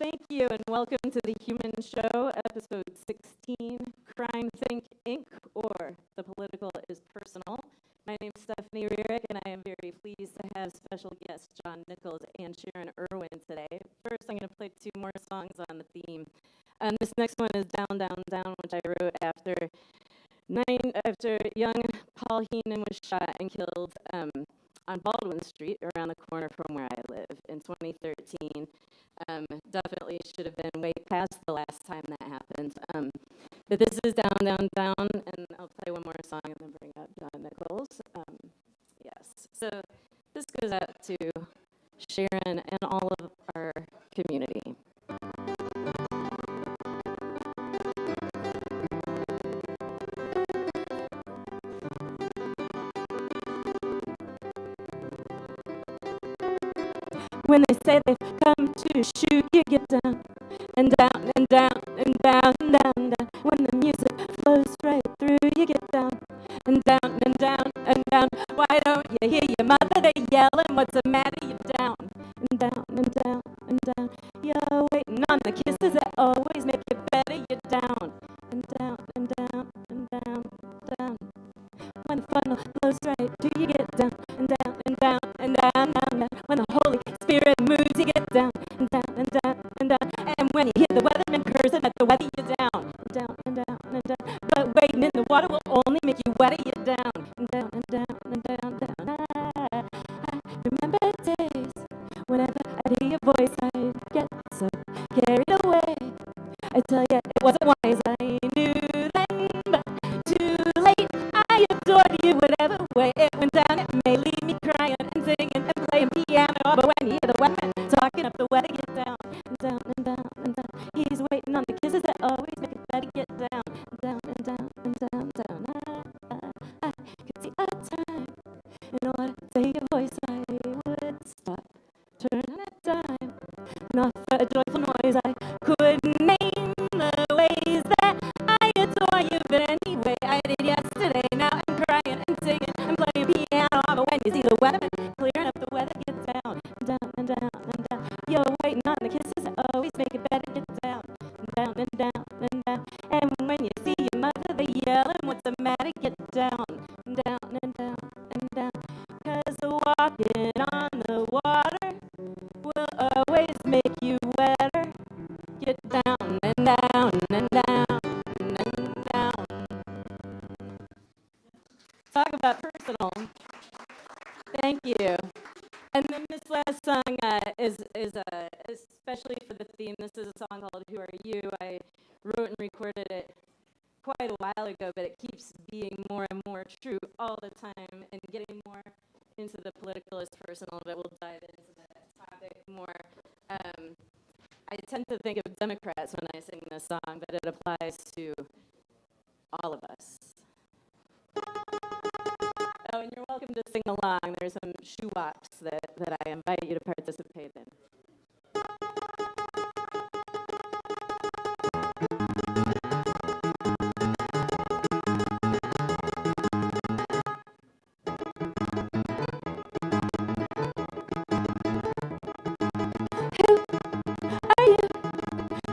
Thank you, and welcome to the Human Show, episode 16, Crime Think Inc., or The Political is Personal. My name is Stephanie Rierick, and I am very pleased to have special guests John Nichols and Sharon Irwin today. First, I'm going to play two more songs on the theme. This next one is Down, Down, Down, which I wrote after young Paul Heenan was shot and killed on Baldwin Street, around the corner from where I live, in 2013. Definitely should have been way past the last time that happened. But this is Down, Down, Down, and I'll play one more song and then bring up John Nichols. Yes, so this goes out to Sharon and all of our community. When they say they've come to shoot, you get down and down and down and down and down and down. When the music flows right through, you get down and down and down and down. Why don't you hear your mother? They yelling, what's the matter? You down and down and down and down. You're waiting on the kisses that always make you better. You're down and down and down and down and down. When the funnel flows right through, you get down and down and down and down and down. When the Holy Spirit moves, you get down and down and down and down. And when you hear the weatherman cursing at the weather, you're down and down and down and down. But wading in the water will only make you wetter. You're down and down and down and down and down. I remember days whenever I'd hear your voice, I'd get so carried away. I tell you, it wasn't wise, I knew then, but too late. I adored you whatever way it went down. It may leave me crying and singing and playing piano, but when you hear the weatherman talking up the weather, get down and down and down and down. He's waiting on the kisses that always make it better. Get down and down and down and down and down. I could see a time in order to hear your voice, I would stop, turn on a dime, not for a joyful noise. I couldn't name the ways that I adore you, but anyway, I did yesterday. Now I'm crying and singing and playing piano, but when you see the weatherman clearing up the weather, get down and down and down and down. You're waiting on the kisses that always make it better. Get down and down and down and down. And when you see your mother, they yelling, what's the matter? Get down and down and down and down. 'Cause walking on the water will always make you wetter. Get down and down and down and down. Talk about personal. Thank you. And then this last song is especially for the theme. This is a song called Who Are You? I wrote and recorded it quite a while ago, but it keeps being more and more true all the time and getting more into the political is personal, but we'll dive into that topic more. I tend to think of Democrats when I sing this song, but it applies to all of us. Oh, and you're welcome to sing along. There's some shoo-wops that I invite you to participate in. Are you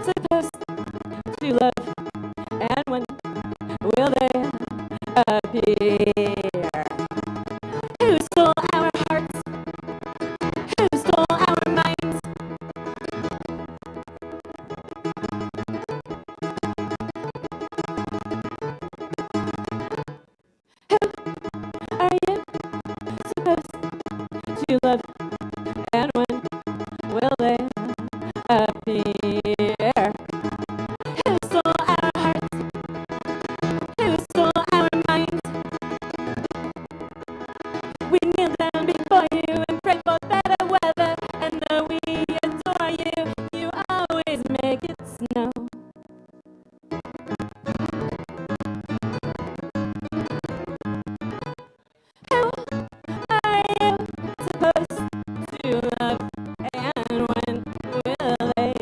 supposed to love? And when will they appear? Who stole our hearts? Who stole our minds? Who are you supposed to love? And when will they appear? Who stole our hearts? Who stole our minds? We kneel down before you and pray for better weather. And though we adore you, you always make it snow. Who are you supposed to love? And when will they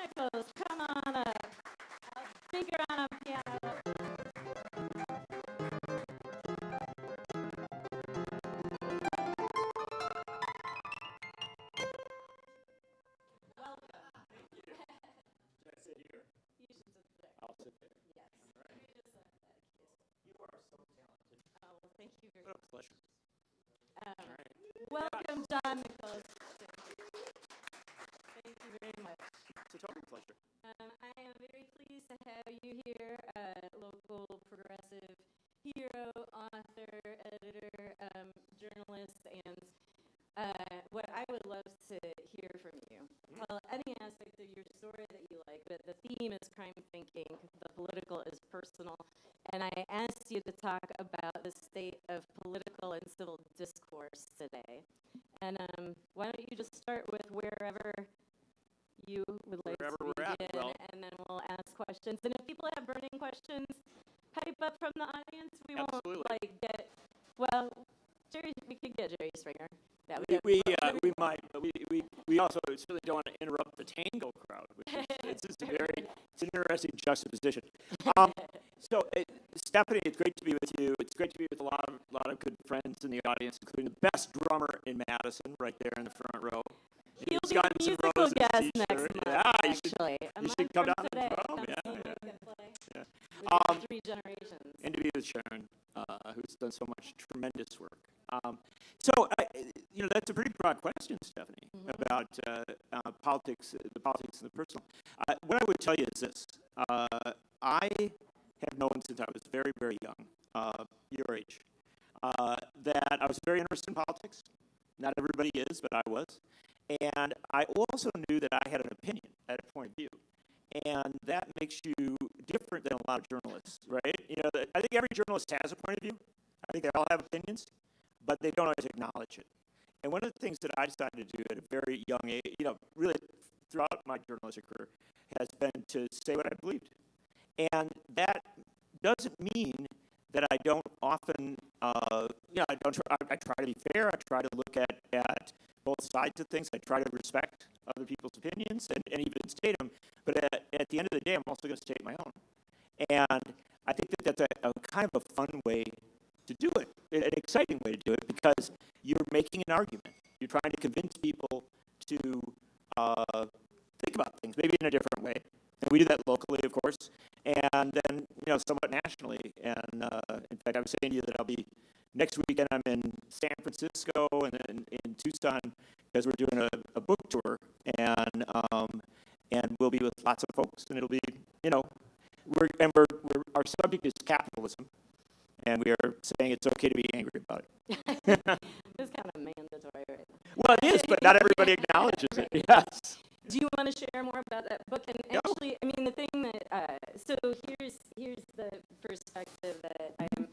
Nichols, come on up. Finger on a piano. Thank you very much. What a pleasure. Welcome, John Nichols. Thank you very much. It's a total pleasure. I am very pleased to have you here, local progressive hero, author, editor, journalist, and what I would love to hear from you. Tell any aspect of your story that you like, but the theme is crime thinking, the political is personal, and I asked you to talk about the state of political and civil discourse today. And why don't you just start with wherever you would like Wherever to we're at, begin, well. and then we'll ask questions. And if people have burning questions, pipe up from the audience. We Absolutely. won't get, Jerry, we could get Jerry Springer. We might, but we also certainly don't want to interrupt the tango crowd, which is it's an interesting juxtaposition. Stephanie, it's great to be with you. It's great to be with a lot of good friends in the audience, including the best drummer in Madison, right there in the front row. He'll be a musical guest next month, actually. You should come down and drum. Yeah. With 3 generations. And to be with Sharon, who's done so much tremendous work. That's a pretty broad question, Stephanie, about politics, the politics and the personal. What I would tell you is this. I have known since I was very, very young, your age, that I was very interested in politics. Not everybody is, but I was. And I also knew that I had an opinion, I had a point of view. And that makes you different than a lot of journalists, right? I think every journalist has a point of view. I think they all have opinions, but they don't always acknowledge it. And one of the things that I decided to do at a very young age, really throughout my journalistic career, has been to say what I believed. And that doesn't mean that I don't often, I try to be fair. I try to look at both sides of things. I try to respect other people's opinions and even state them. But at the end of the day, I'm also going to state my own. And I think that that's a kind of a fun way to do it, an exciting way to do it, because you're making an argument. You're trying to convince people to think about things, maybe in a different way. And we do that locally, of course, and then, somewhat nationally. And in fact, I was saying to you that next weekend I'm in San Francisco and then in Tucson, because we're doing a book tour, and we'll be with lots of folks, and it'll be, our subject is capitalism, and we are saying it's okay to be angry about it. It's kind of mandatory, right? Well, it is, but not everybody acknowledges it. Yes. Do you want to share more about that book? And actually, I mean, the thing that so here's the perspective that I'm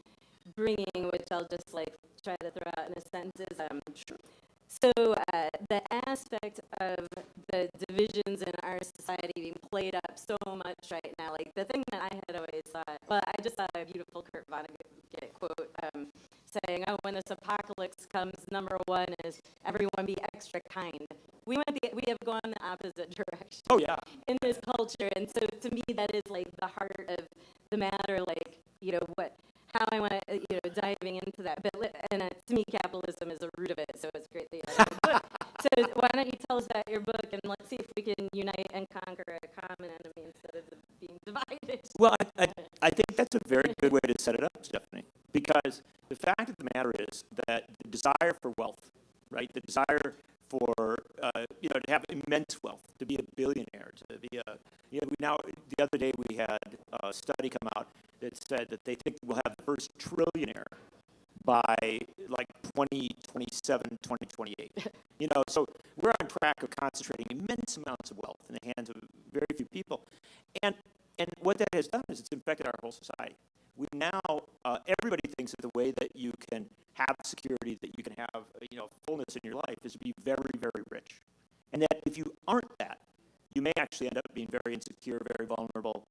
bringing, which I'll just try to throw out in a sentence. Is so the aspect of the divisions in our society being played up so much right now, the thing that I had always thought. Well, I just saw a beautiful Kurt Vonnegut quote saying, "Oh, when this apocalypse comes, number one is everyone be extra kind." We have gone the opposite direction. Oh yeah. In this culture, and so to me, that is the heart of the matter. How I want to, diving into that. But to me, capitalism is the root of it. So it's great that you have a book. So why don't you tell us about your book, and let's see if we can unite and conquer a common enemy instead of being divided. Well, I think that's a very good way to set it up, Stephanie, because the fact of the matter is that the desire for wealth, right, the desire for, to have immense wealth, to be a billionaire, to be the other day we had a study come out that said that they think we'll have the first trillionaire by 2027, 2028. So we're on track of concentrating immense amounts of wealth in the hands of very few people. And what that has done is it's infected our whole society. We now, everybody thinks that the way that you can have security, that you can have, fullness in your life is to be very, very rich. And that if you aren't that, you may actually end up being very insecure, very vulnerable,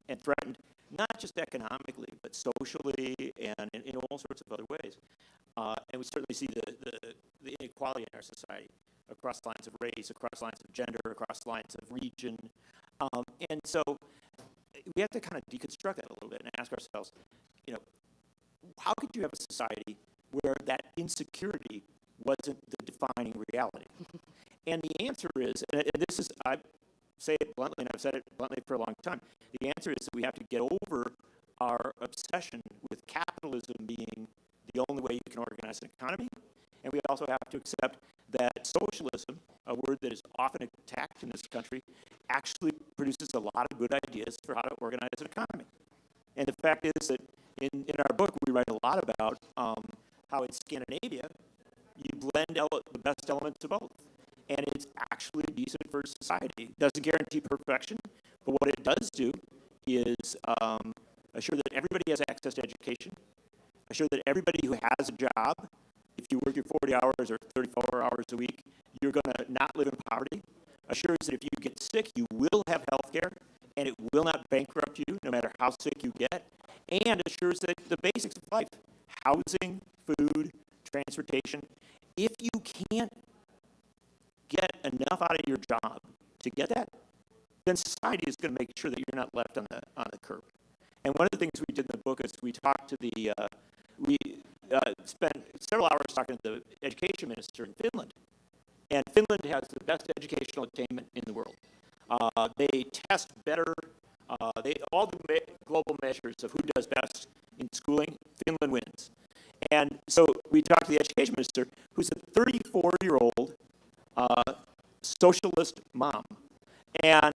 and threatened, not just economically, but socially and in all sorts of other ways. And we certainly see the inequality in our society across lines of race, across lines of gender, across across lines of region. And so we have to kind of deconstruct that a little bit and ask ourselves, how could you have a society where that insecurity wasn't the defining reality? And the answer is, and this is, I say it bluntly, and I've said it bluntly for a long time, the answer is that we have to get over our obsession with capitalism being the only way you can organize an economy, and we also have to accept that socialism, a word that is often attacked in this country, actually produces a lot of good ideas for how to organize an economy. And the fact is that in our book, we write a lot about how in Scandinavia, you blend the best elements of both. And it's actually decent for society. It doesn't guarantee perfection, but what it does do is assure that everybody has access to education, assure that everybody who has a job, if you work your 40 hours or 34 hours a week, you're going to not live in poverty, assures that if you get sick, you will have health care, and it will not bankrupt you no matter how sick you get, and assures that the basics of life, housing, food, transportation, if you can't get enough out of your job to get that, then society is going to make sure that you're not left on the curb. And one of the things we did in the book is we talked to we spent several hours talking to the education minister in Finland. And Finland has the best educational attainment in the world. They test better, all the global measures of who does best in schooling, Finland wins. And so we talked to the education minister, who's a 34-year-old socialist mom. And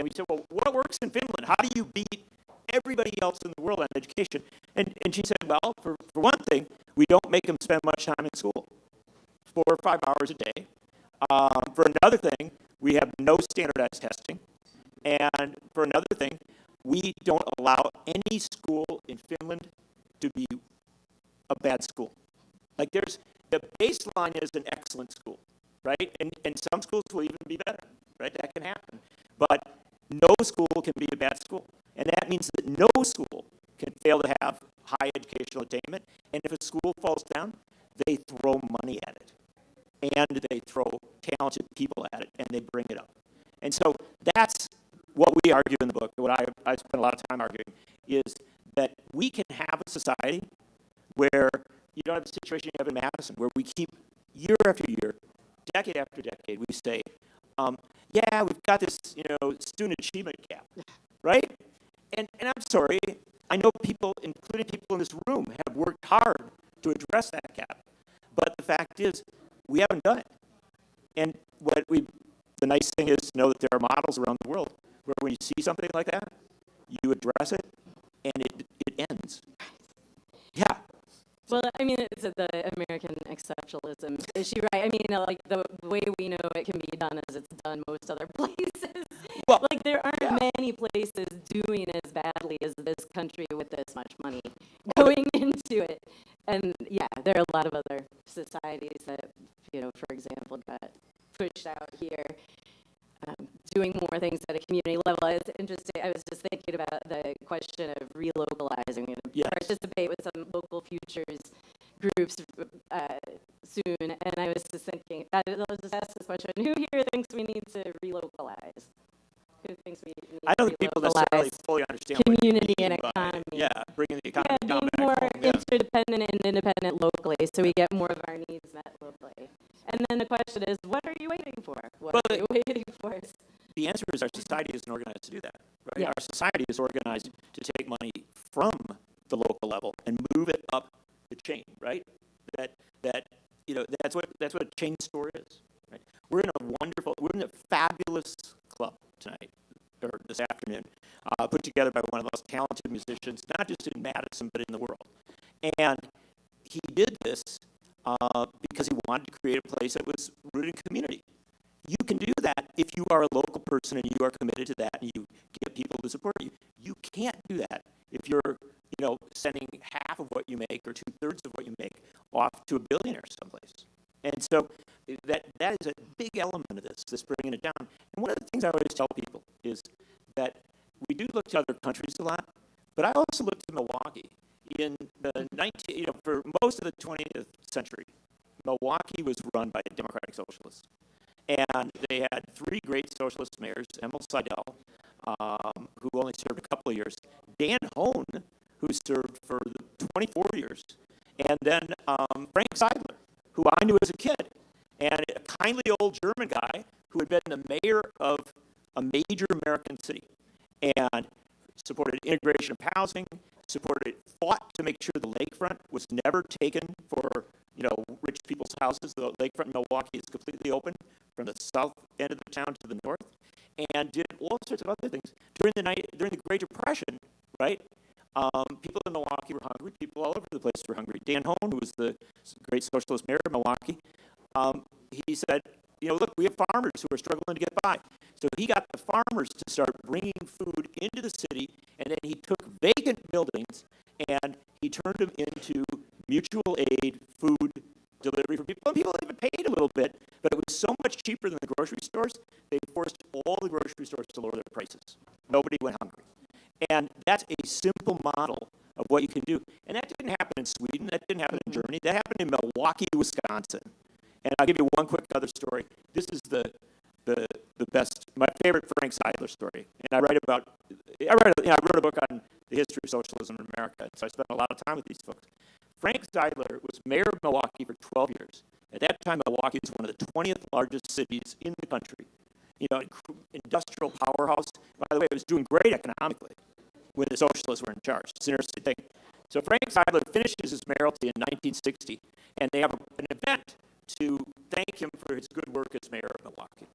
we said, well, what works in Finland? How do you beat everybody else in the world on education? And she said, well, for one thing, we don't make them spend much time in school, 4 or 5 hours a day. For another thing, we have no standardized testing. And for another thing, we don't allow any school in Finland to be a bad school. Like the baseline is an excellent school, right? And some schools will even be better, right? That can happen. But no school can be a bad school. And that means that no school can fail to have high educational attainment. And if a school falls down, they throw money at it. And they throw talented people at it, and they bring it up. And so that's what we argue in the book, what I spend a lot of time arguing, is that we can have a society where you don't have the situation you have in Madison, where we keep year after year, decade after decade, we say, yeah, we've got this, student achievement gap, right? And I'm sorry, I know people, including people in this room, have worked hard to address that gap. But the fact is, we haven't done it. And the nice thing is to know that there are models around the world where when you see something like that, you address it, and it ends. Yeah. Well, I mean, it's the American exceptionalism issue, right? I mean, like the way we know it can be done is it's done most other places. Well, like there aren't many places doing as badly as this country with this much money going into it. And yeah, there are a lot of other societies that, for example, got pushed out here, doing more things at a community level. It's interesting. I was just thinking about the question of relocalizing. We're going to participate with some local futures groups soon, and I was just thinking, I was just asked this question: who here thinks we need to relocalize? Who thinks we need I don't to think people necessarily fully understand community and economy? Bringing the economy down being back more home. interdependent and independent locally, so we get more of our needs met locally. And then the question is, what are you waiting for? What are you waiting for? The answer is our society isn't organized to do that, right? Yeah. Our society is organized to take money from the local level and move it up the chain, right? That's what a chain store is, right? We're in a fabulous club tonight, or this afternoon, put together by one of the most talented musicians, not just in Madison, but in the world. And he did this because he wanted to create a place that was rooted in community. You can do that if you are a local person and you are committed to that and you get people to support you. You can't do that if you're, sending half of what you make or 2/3 of what you make off to a billionaire someplace. And so that is a big element of this bringing it down. And one of the things I always tell people is that we do look to other countries a lot, but I also look to Milwaukee. In the for most of the 20th century, Milwaukee was run by Democratic Socialists. And they had three great socialist mayors: Emil Seidel, who only served a couple of years; Dan Hohn, who served for 24 years; and then Frank Seidler, who I knew as a kid, and a kindly old German guy who had been the mayor of a major American city, and supported integration of housing, fought to make sure the lakefront was never taken for, rich people's houses. The lakefront in Milwaukee is completely open from the south end of the town to the north, and did all sorts of other things. During the Great Depression, right, people in Milwaukee were hungry. People all over the place were hungry. Dan Hohn, who was the great socialist mayor of Milwaukee, he said, look, we have farmers who are struggling to get by. So he got the farmers to start bringing food into the city, and then he took vacant buildings and he turned them into mutual aid food delivery for people. And people even paid a little bit, but it was so much cheaper than the grocery stores, they forced all the grocery stores to lower their prices. Nobody went hungry. And that's a simple model of what you can do. And that didn't happen in Sweden. That didn't happen in Germany. That happened in Milwaukee, Wisconsin. And I'll give you one quick other story. This is the best, my favorite Frank Seidler story. And I wrote a book on the history of socialism in America, so I spent a lot of time with these folks. Frank Seidler was mayor of Milwaukee for 12 years. At that time, Milwaukee was one of the 20th largest cities in the country. Industrial powerhouse. By the way, it was doing great economically when the socialists were in charge. It's an interesting thing. So Frank Seidler finishes his mayoralty in 1960, and they have an event to thank him for his good work as mayor of Milwaukee.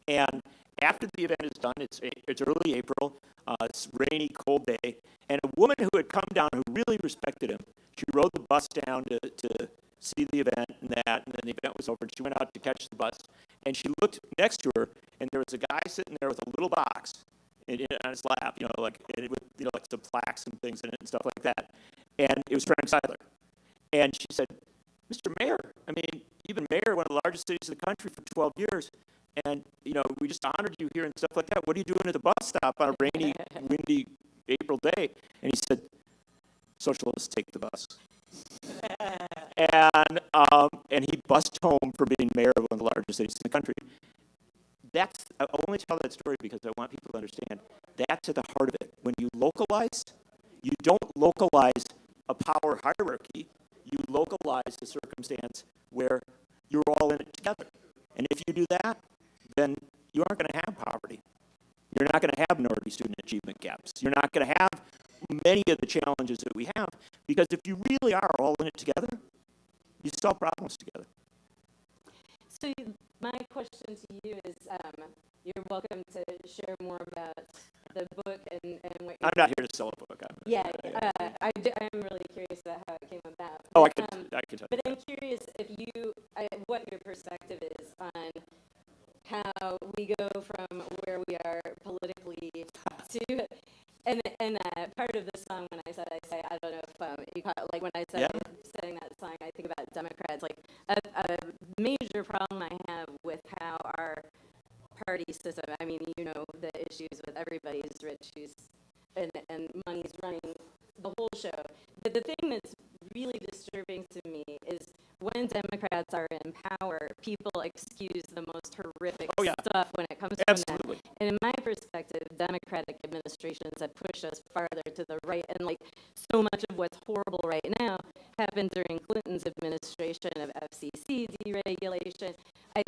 And after the event is done, it's early April, it's a rainy, cold day, and a woman who had come down who really respected him, she rode the bus down to see the event and then the event was over, and she went out to catch the bus, and she looked next to her, and there was a guy sitting there with a little box on his lap, with some plaques and things in it and stuff like that, and it was Frank Seidler. And she said, Mr. Mayor, you've been mayor of one of the largest cities in the country for 12 years, and, we just honored you here and stuff like that. What are you doing at the bus stop on a rainy, windy April day? And he said, socialists take the bus. And he bussed home for being mayor of one of the largest cities in the country. I only tell that story because I want people to understand that's at the heart of it. When you localize, you don't localize a power hierarchy. You localize the circumstance where you're all in it together. And if you do that, then you aren't going to have poverty. You're not going to have minority student achievement gaps. You're not going to have many of the challenges that we have, because if you really are all in it together, you solve problems together. So my question to you is, you're welcome to share more about the book and what I'm not here to sell a book. I'm really curious about how it came about. Oh, I can tell you. But I'm curious what your perspective is on how we go from where we are politically to, and part of the song when I say I don't know if you caught, like when I said setting that song, I think about Democrats. Like a major problem I have with how our party system, the issues with everybody's rich and money's running the whole show. But the thing that's really disturbing to me is when Democrats are in power, people excuse the most horrific stuff when it comes to Absolutely. that. And in my perspective, Democratic administrations have pushed us farther to the right, and so much of what's horrible right now happened during Clinton's administration of FCC deregulation. I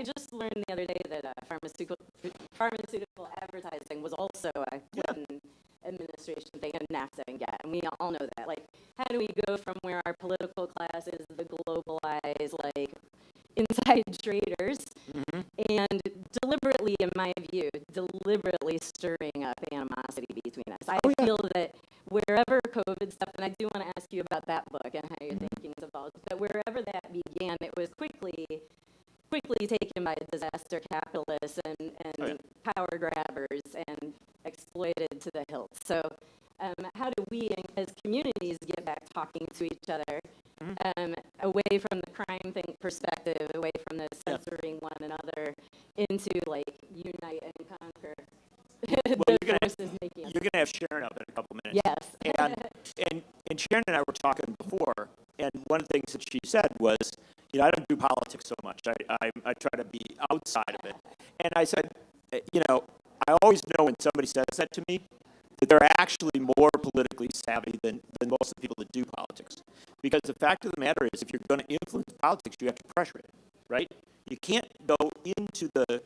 just learned the other day that pharmaceutical advertising was also a Clinton administration thing, and NAFTA and GATT, and we all know that. How do we go from where our political class is the globalized, inside traders, and deliberately, in my view, stirring up animosity between us? I feel that wherever COVID stuff, and I do want to ask you about that book and how your thinking is evolved, but wherever that began, it was quickly taken by disaster capitalists and power grabbers and exploited to the hilt. So how do we as communities get back talking to each other, away from the crime thing perspective, away from the censoring one another, into unite and conquer? You're going to have Sharon up in a couple minutes. Yes. And Sharon and I were talking before, and one of the things that she said was, I don't do politics so much. I try to be outside of it. And I said, I always know when somebody says that to me, that they're actually more politically savvy than most of the people that do politics. Because the fact of the matter is, if you're going to influence politics, you have to pressure it, right? You can't go into the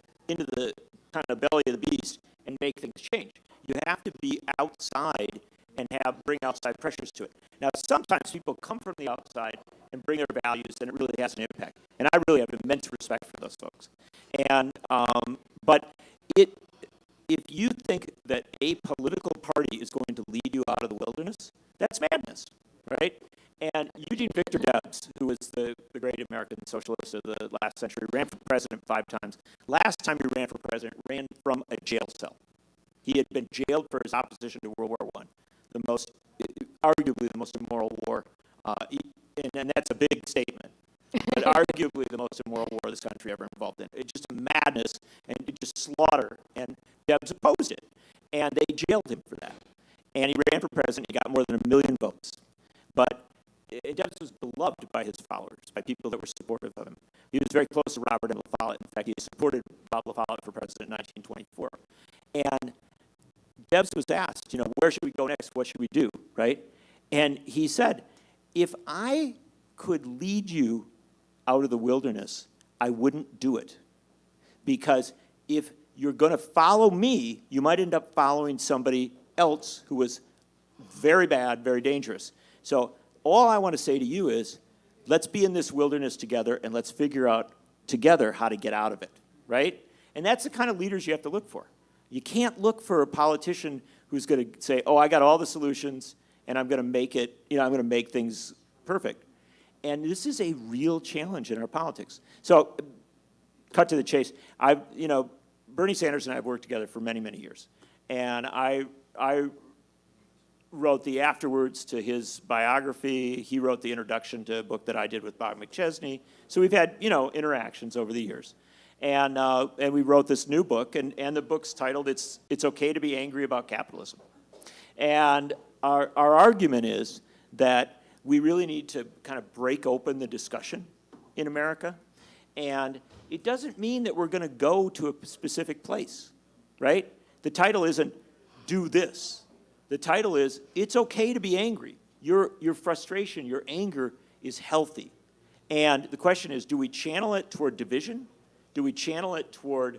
kind of belly of the beast and make things change. You have to be outside and bring outside pressures to it. Now, sometimes people come from the outside and bring their values, and it really has an impact. And I really have immense respect for those folks. And but if you think that a political party is going to lead you out of the wilderness, that's madness, right? And Eugene Victor Debs, who was the great American socialist of the last century, ran for president 5 times. Last time he ran for president, ran from a jail cell. He had been jailed for his opposition to World War I, arguably the most immoral war, and that's a big statement, but arguably the most immoral war this country ever involved in. It's just a madness and just slaughter, and Debs opposed it, and they jailed him for that. And he ran for president. He got more than 1 million votes. But Debs was beloved by his followers, by people that were supportive of him. He was very close to Robert M. La Follette. In fact, he supported Bob La Follette for president in 1924. And Debs was asked, where should we go next? What should we do, right? And he said, if I could lead you out of the wilderness, I wouldn't do it. Because if you're going to follow me, you might end up following somebody else who was very bad, very dangerous. So all I want to say to you is, let's be in this wilderness together, and let's figure out together how to get out of it, right? And that's the kind of leaders you have to look for. You can't look for a politician who's going to say, I got all the solutions, and I'm going to make it, I'm going to make things perfect. And this is a real challenge in our politics. So, cut to the chase. Bernie Sanders and I have worked together for many, many years. And I wrote the afterwords to his biography. He wrote the introduction to a book that I did with Bob McChesney. So we've had, interactions over the years. And we wrote this new book, and the book's titled, It's Okay to Be Angry About Capitalism. And our argument is that we really need to kind of break open the discussion in America. And it doesn't mean that we're going to go to a specific place, right? The title isn't do this. The title is, it's okay to be angry. Your frustration, your anger is healthy. And the question is, do we channel it toward division? Do we channel it toward